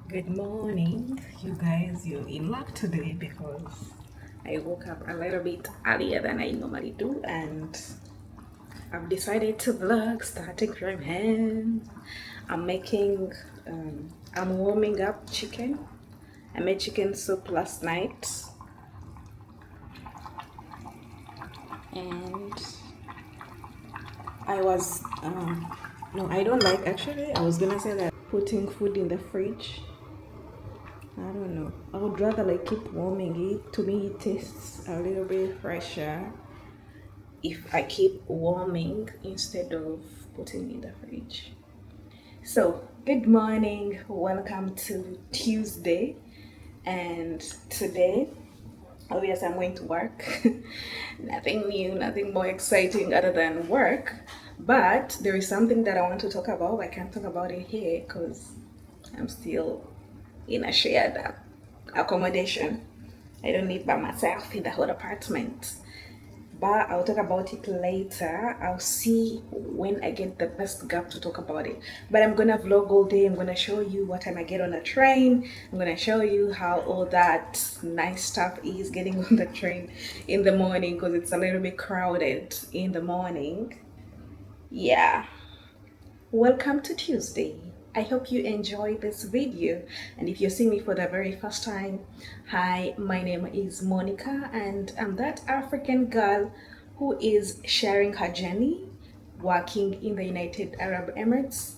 Good morning, you guys. You're in luck today because I woke up a little bit earlier than I normally do, and I've decided to vlog starting from hand. I'm making, I'm warming up chicken. I made chicken soup last night, and I was, no, I don't like actually. I was gonna say that putting food in the fridge. I don't know. I would rather like keep warming it. To me, it tastes a little bit fresher if I keep warming instead of putting in the fridge. So, good morning. Welcome to Tuesday. And today, obviously, I'm going to work. Nothing new, nothing more exciting other than work. But there is something that I want to talk about. I can't talk about it here because I'm still in a shared accommodation. I don't live by myself in the whole apartment. But I'll talk about it later. I'll see when I get the best gap to talk about it. But I'm gonna vlog all day. I'm gonna show you what time I get on a train. I'm gonna show you how all that nice stuff is getting on the train in the morning because it's a little bit crowded in the morning. Yeah. Welcome to Tuesday. I hope you enjoy this video, and if you're seeing me for the very first time, hi, my name is Monica and I'm that African girl who is sharing her journey working in the United Arab Emirates.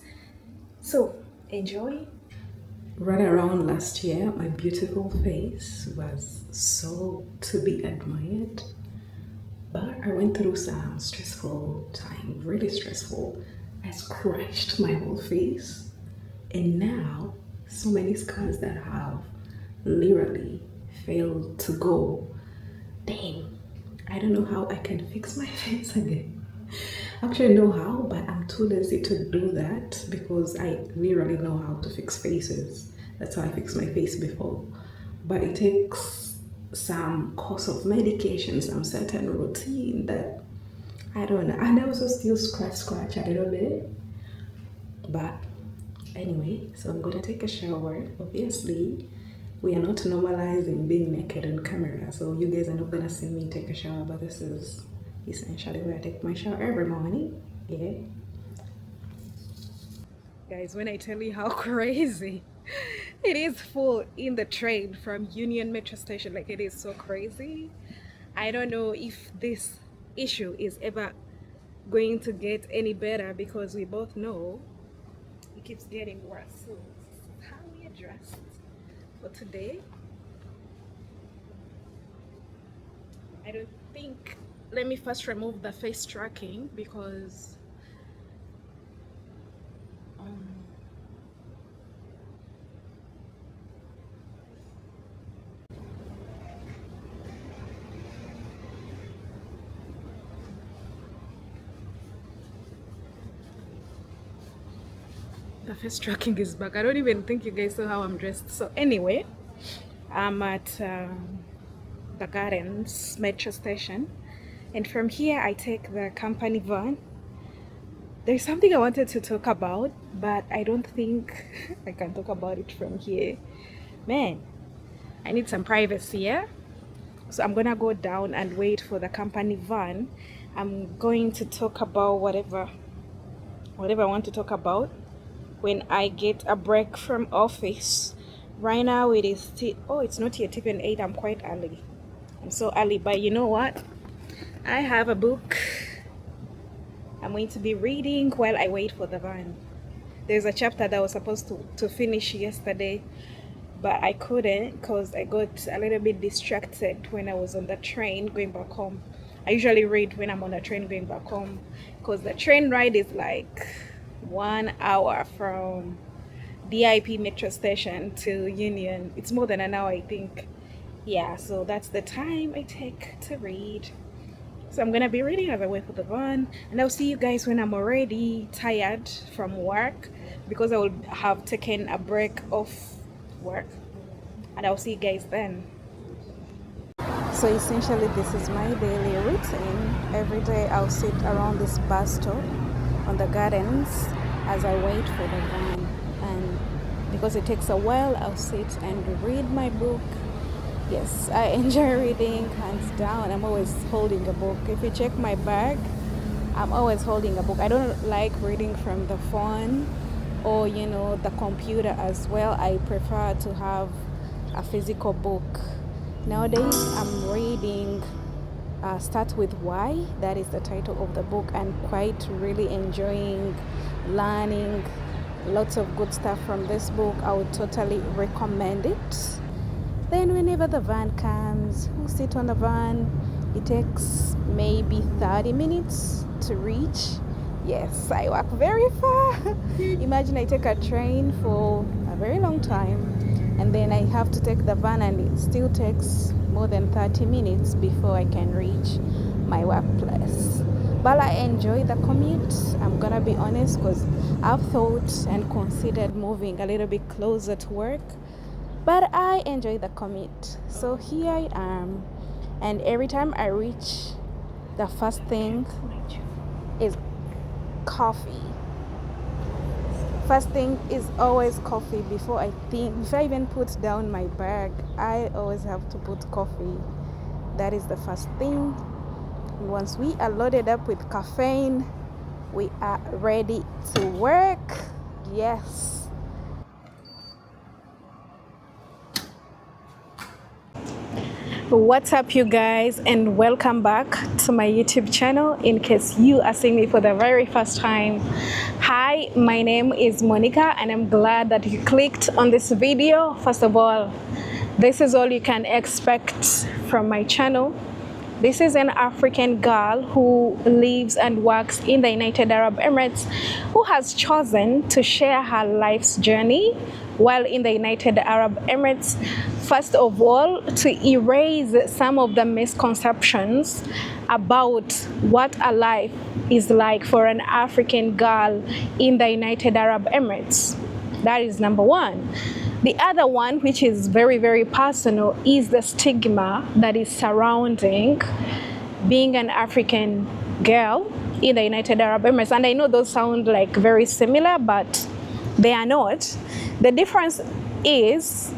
So enjoy. Right around last year, my beautiful face was so to be admired. But I went through some stressful time, really stressful. I scratched my whole face, and now so many scars that have literally failed to go. Dang, I don't know how I can fix my face again. Actually, I know how, but I'm too lazy to do that because I literally know how to fix faces. That's how I fixed my face before. But it takes some course of medication, some certain routine that I don't know. And I also still scratch a little bit. But anyway, so I'm gonna take a shower. Obviously, we are not normalizing being naked on camera, so you guys are not gonna see me take a shower, but this is essentially where I take my shower every morning. Yeah. Guys, when I tell you how crazy it is full in the train from Union Metro Station, like it is so crazy. I don't know if this issue is ever going to get any better because we both know it keeps getting worse. So how we address for today, I don't think, let me first remove the face tracking because um, the face tracking is back. I don't even think you guys saw how I'm dressed. So anyway, I'm at the Gardens metro station, and from here I take the company van. There's something I wanted to talk about, but I don't think I can talk about it from here. Man, I need some privacy, yeah? So I'm gonna go down and wait for the company van. I'm going to talk about whatever I want to talk about when I get a break from office. Right now it is still, oh, it's not yet even 8. I'm quite early. I'm so early, but you know what? I have a book I'm going to be reading while I wait for the van. There's a chapter that I was supposed to finish yesterday, but I couldn't because I got a little bit distracted when I was on the train going back home. I usually read when I'm on a train going back home because the train ride is like 1 hour from DIP metro station to Union. It's more than an hour, I think. Yeah, so that's the time I take to read. So I'm gonna be reading as I wait for the van, and I'll see you guys when I'm already tired from work because I will have taken a break off work, and I'll see you guys then. So essentially, this is my daily routine. Every day I'll sit around this bus stop on the Gardens as I wait for the van, and because it takes a while, I'll sit and read my book. Yes, I enjoy reading, hands down. I'm always holding a book. If you check my bag, I'm always holding a book. I don't like reading from the phone or the computer as well. I prefer to have a physical book. Nowadays I'm reading Start With Why. That is the title of the book, and quite really enjoying learning lots of good stuff from this book. I would totally recommend it. Then whenever the van comes, we'll sit on the van. It takes maybe 30 minutes to reach. Yes, I walk very far. Imagine I take a train for a very long time, and then I have to take the van, and it still takes more than 30 minutes before I can reach my workplace. But I enjoy the commute, I'm gonna be honest, because I've thought and considered moving a little bit closer to work, but I enjoy the commute. So here I am, and every time I reach, the first thing is coffee. First thing is always coffee. Before I even put down my bag, I always have to put coffee. That is the first thing. And once we are loaded up with caffeine, we are ready to work. Yes. What's up, you guys, and welcome back to my YouTube channel. In case you are seeing me for the very first time, hi, my name is Monica, and I'm glad that you clicked on this video. First of all, this is all you can expect from my channel. This is an African girl who lives and works in the United Arab Emirates, who has chosen to share her life's journey while in the United Arab Emirates. First of all, to erase some of the misconceptions about what a life is like for an African girl in the United Arab Emirates. That is number one. The other one, which is very, very personal, is the stigma that is surrounding being an African girl in the United Arab Emirates. And I know those sound like very similar, but they are not. The difference is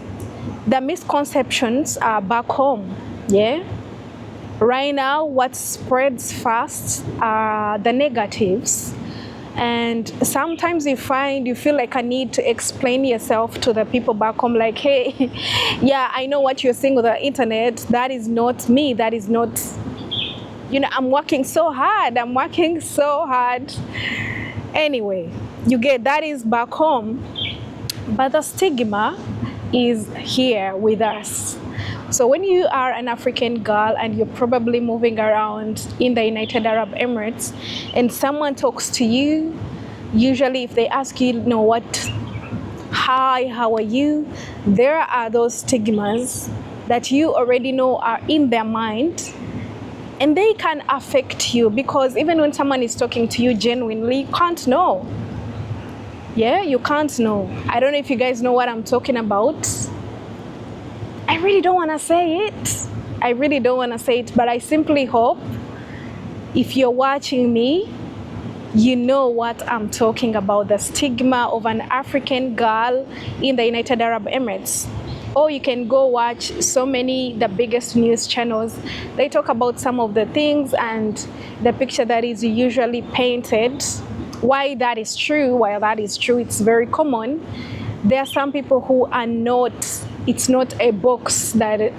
the misconceptions are back home. Yeah. Right now, what spreads fast are the negatives. And sometimes you feel like a need to explain yourself to the people back home, like, hey, yeah, I know what you're seeing on the internet. That is not me. That is not, I'm working so hard. Anyway, you get that is back home. But the stigma is here with us. So when you are an African girl and you're probably moving around in the United Arab Emirates, and someone talks to you, usually if they ask you, hi, how are you? There are those stigmas that you already know are in their mind, and they can affect you, because even when someone is talking to you genuinely, you can't know. Yeah, you can't know. I don't know if you guys know what I'm talking about. I really don't want to say it. But I simply hope if you're watching me, you know what I'm talking about, the stigma of an African girl in the United Arab Emirates. Or you can go watch the biggest news channels. They talk about some of the things and the picture that is usually painted. Why that is true, it's very common. There are some people who are not, it's not a box that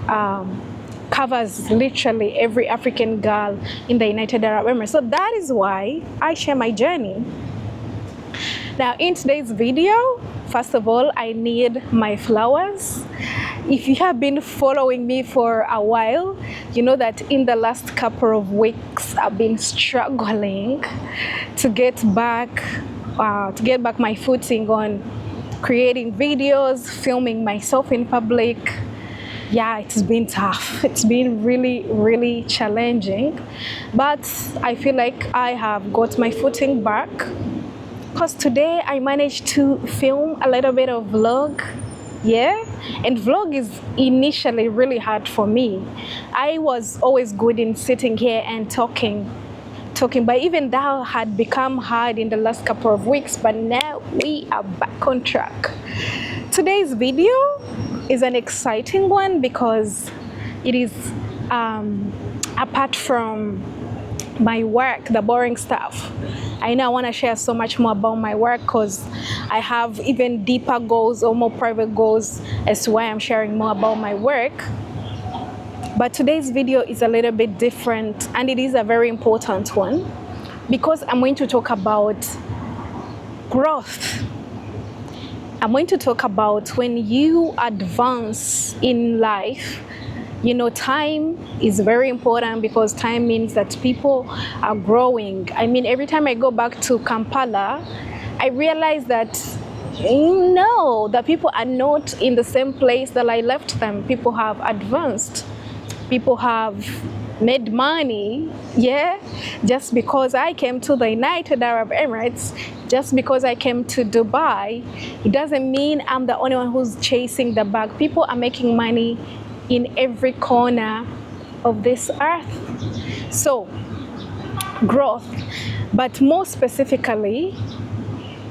covers literally every African girl in the United Arab Emirates. So that is why I share my journey. Now, in today's video, first of all, I need my flowers. If you have been following me for a while, you know that in the last couple of weeks, I've been struggling to get back my footing on creating videos, filming myself in public. Yeah, it's been tough. It's been really, really challenging. But I feel like I have got my footing back, because today I managed to film a little bit of vlog. Yeah, and vlog is initially really hard for me. I was always good in sitting here and talking, but even that had become hard in the last couple of weeks. But now we are back on track Today's video is an exciting one because it is apart from my work, the boring stuff. I know I want to share so much more about my work because I have even deeper goals or more private goals as to why I'm sharing more about my work. But today's video is a little bit different, and it is a very important one because I'm going to talk about growth. I'm going to talk about when you advance in life. You know, time is very important because time means that people are growing. I mean, every time I go back to Kampala, I realize that no, the people are not in the same place that I left them. People have advanced. People have made money, yeah? Just because I came to the United Arab Emirates, just because I came to Dubai, it doesn't mean I'm the only one who's chasing the bag. People are making money in every corner of this earth. So, growth. But more specifically,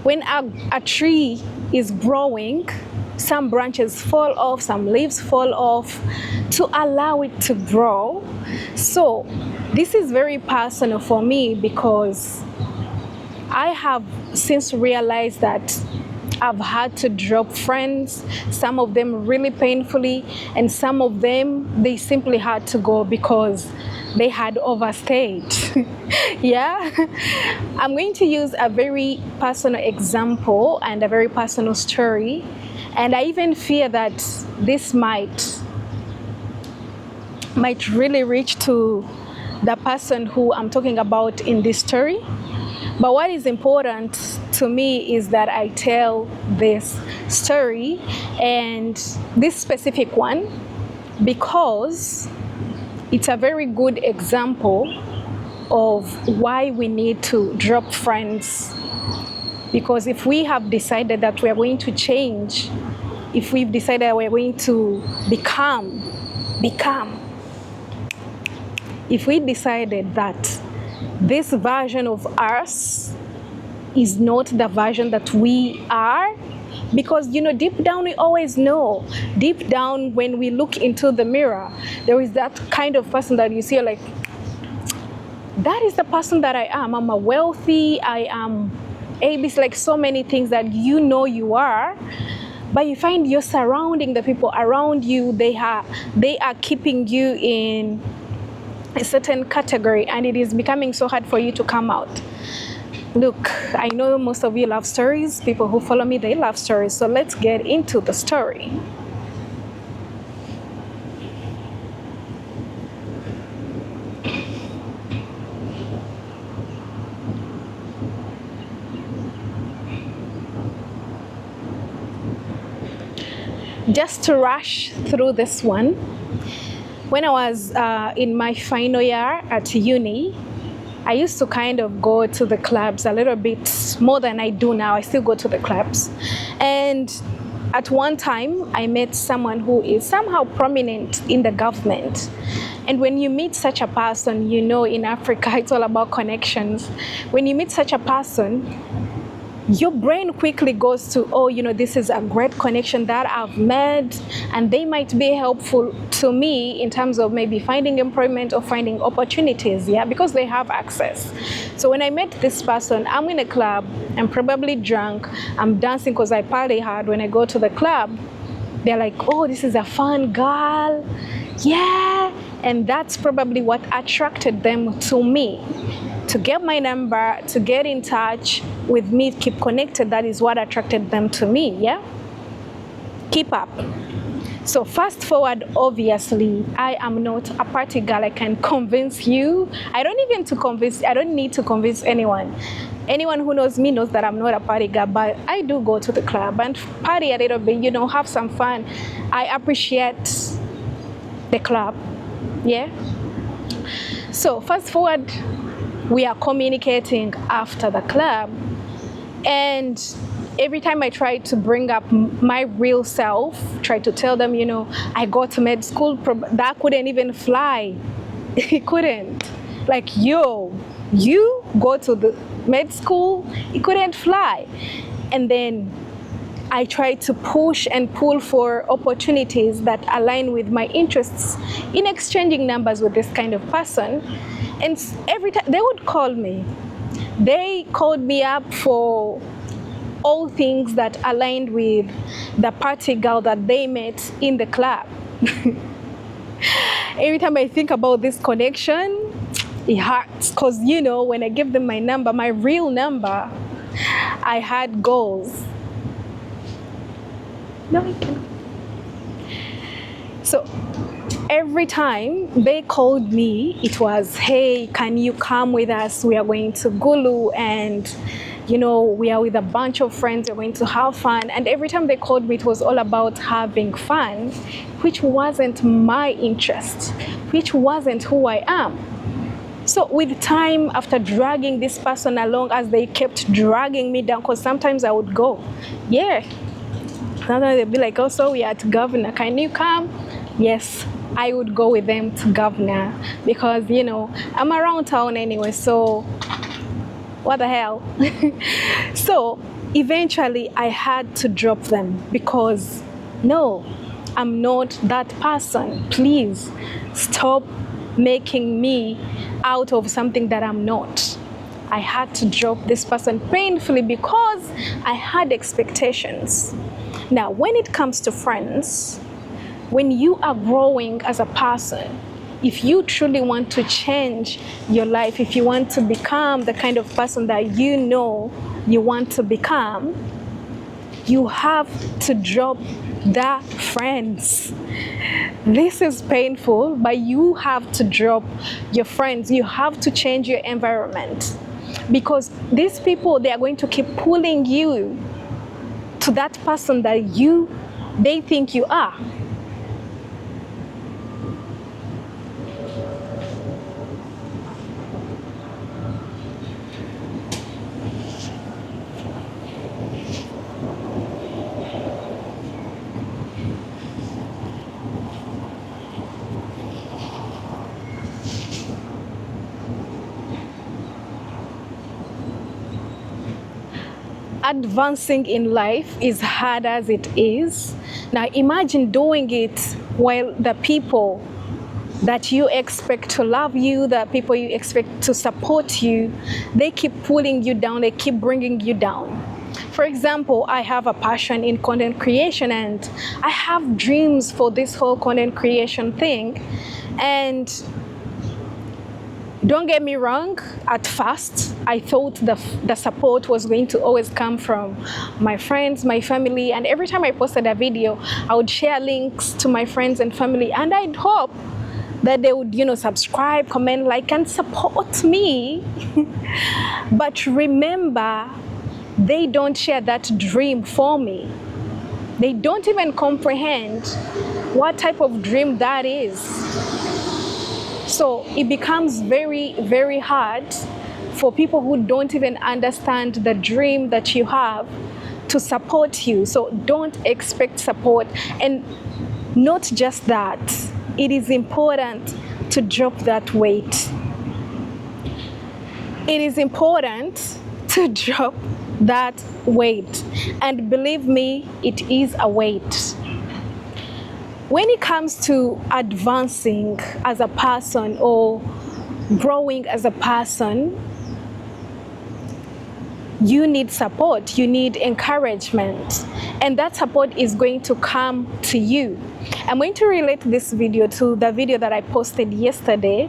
when a tree is growing, some branches fall off, some leaves fall off to allow it to grow. So this is very personal for me because I have since realized that I've had to drop friends, some of them really painfully, and some of them, they simply had to go because they had overstayed. Yeah? I'm going to use a very personal example and a very personal story. And I even fear that this might really reach to the person who I'm talking about in this story. But what is important to me is that I tell this story and this specific one because it's a very good example of why we need to drop friends. Because if we have decided that we are going to change, if we've decided that we're going to become, if we decided that this version of us is not the version that we are, because you know, deep down we always know, deep down when we look into the mirror, there is that kind of person that you see like, that is the person that I am. I'm a wealthy, I am ABC, like so many things that you know you are, but you find you're surrounding the people around you, they are keeping you in a certain category, and it is becoming so hard for you to come out. Look, I know most of you love stories. People who follow me, they love stories. So let's get into the story. Just to rush through this one, when I was in my final year at uni, I used to kind of go to the clubs a little bit more than I do now. I still go to the clubs. And at one time, I met someone who is somehow prominent in the government. And when you meet such a person, you know, in Africa, it's all about connections. When you meet such a person, your brain quickly goes to, oh, you know, this is a great connection that I've made, and they might be helpful to me in terms of maybe finding employment or finding opportunities, yeah, because they have access. So when I met this person, I'm in a club, I'm probably drunk, I'm dancing because I party hard when I go to the club. They're like, oh, this is a fun girl, yeah, and that's probably what attracted them to me. To get my number, to get in touch with me, keep connected, that is what attracted them to me, yeah? Keep up. So fast forward, obviously, I am not a party girl. I can convince you. I don't need to convince anyone. Anyone who knows me knows that I'm not a party girl, but I do go to the club and party a little bit, you know, have some fun. I appreciate the club, yeah? So fast forward, we are communicating after the club, and every time I try to bring up my real self, try to tell them, you know, I go to med school, that couldn't even fly. It couldn't. Like, yo, you go to the med school, it couldn't fly. And then I try to push and pull for opportunities that align with my interests in exchanging numbers with this kind of person. And every time they would call me, they called me up for all things that aligned with the party girl that they met in the club. Every time I think about this connection, it hurts, because you know, when I gave them my number, my real number, I had goals. No, I can't. So every time they called me, it was, hey, can you come with us? We are going to Gulu, and you know, we are with a bunch of friends, we're going to have fun. And every time they called me, it was all about having fun, which wasn't my interest, which wasn't who I am. So with time, after dragging this person along, as they kept dragging me down, because sometimes I would go, yeah. Sometimes they'd be like, oh, so we are at Governor, can you come? Yes, I would go with them to Governor, because, you know, I'm around town anyway, so what the hell? So eventually I had to drop them, because no, I'm not that person. Please stop making me out of something that I'm not. I had to drop this person painfully because I had expectations. Now, when it comes to friends, when you are growing as a person, if you truly want to change your life, if you want to become the kind of person that you know you want to become, you have to drop the friends. This is painful, but you have to drop your friends. You have to change your environment, because these people, they are going to keep pulling you to that person that they think you are. Advancing in life is hard as it is. Now imagine doing it while the people that you expect to love you, the people you expect to support you, they keep pulling you down, they keep bringing you down. For example, I have a passion in content creation, and I have dreams for this whole content creation thing. And don't get me wrong, at first, I thought the support was going to always come from my friends, my family, and every time I posted a video, I would share links to my friends and family, and I'd hope that they would, you know, subscribe, comment, like, and support me. But remember, they don't share that dream for me. They don't even comprehend what type of dream that is. So it becomes very, very hard for people who don't even understand the dream that you have to support you. So don't expect support. And not just that, it is important to drop that weight. It is important to drop that weight. And believe me, it is a weight. When it comes to advancing as a person or growing as a person, you need support, you need encouragement, and that support is going to come to you. I'm going to relate this video to the video that I posted yesterday,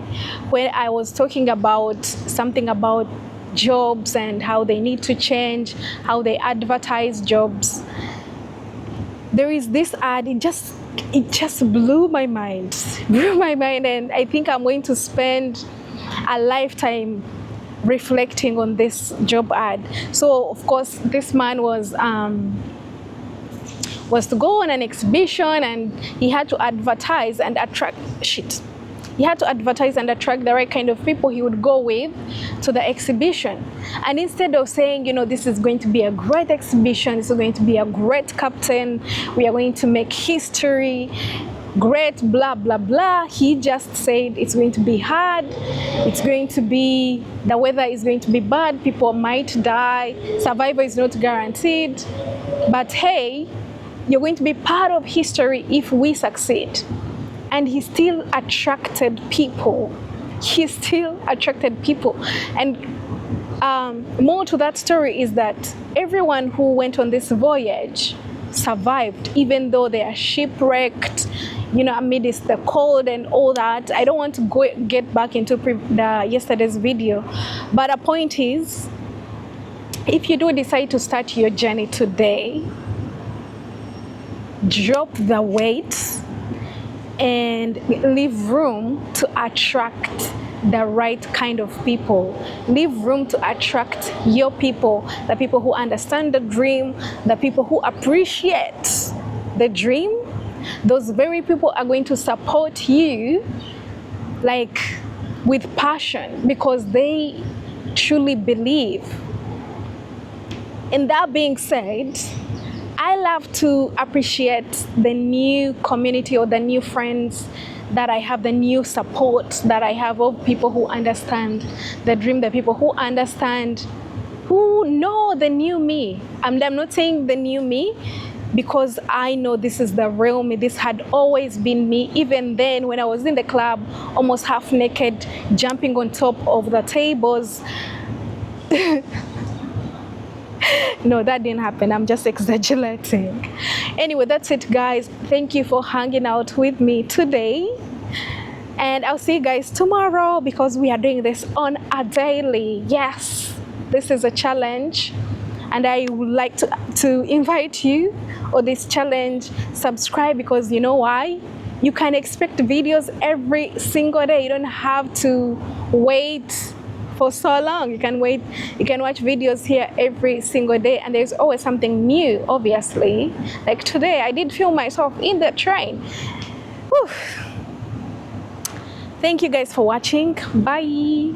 where I was talking about something about jobs and how they need to change, how they advertise jobs. There is this ad, it just blew my mind, and I think I'm going to spend a lifetime reflecting on this job ad. So of course, this man was to go on an exhibition, and he had to advertise and attract He had to advertise and attract the right kind of people he would go with to the exhibition. And instead of saying, you know, this is going to be a great exhibition, this is going to be a great captain, we are going to make history, great, blah, blah, blah. He just said it's going to be hard. It's going to be, the weather is going to be bad. People might die. Survival is not guaranteed. But hey, you're going to be part of history if we succeed. And he still attracted people. He still attracted people. And more to that story is that everyone who went on this voyage survived, even though they are shipwrecked, amidst the cold and all that. I don't want to get back into yesterday's video, but the point is, if you do decide to start your journey today, drop the weight and leave room to attract the right kind of people. Leave room to attract your people, the people who understand the dream, the people who appreciate the dream. Those very people are going to support you like with passion because they truly believe. And that being said, I love to appreciate the new community or the new friends that I have, the new support that I have of people who understand the dream, the people who understand, who know the new me. I'm not saying the new me because I know this is the real me. This had always been me. Even then, when I was in the club, almost half naked, jumping on top of the tables. No, that didn't happen. I'm just exaggerating. Anyway, that's it, guys. Thank you for hanging out with me today. And I'll see you guys tomorrow because we are doing this on a daily. Yes, this is a challenge. And I would like to invite you on this challenge. Subscribe because you know why? You can expect videos every single day. You don't have to wait for so long. You can watch videos here every single day, and there's always something new, obviously. Like today, I did film myself in the train. Whew. Thank you guys for watching. Bye.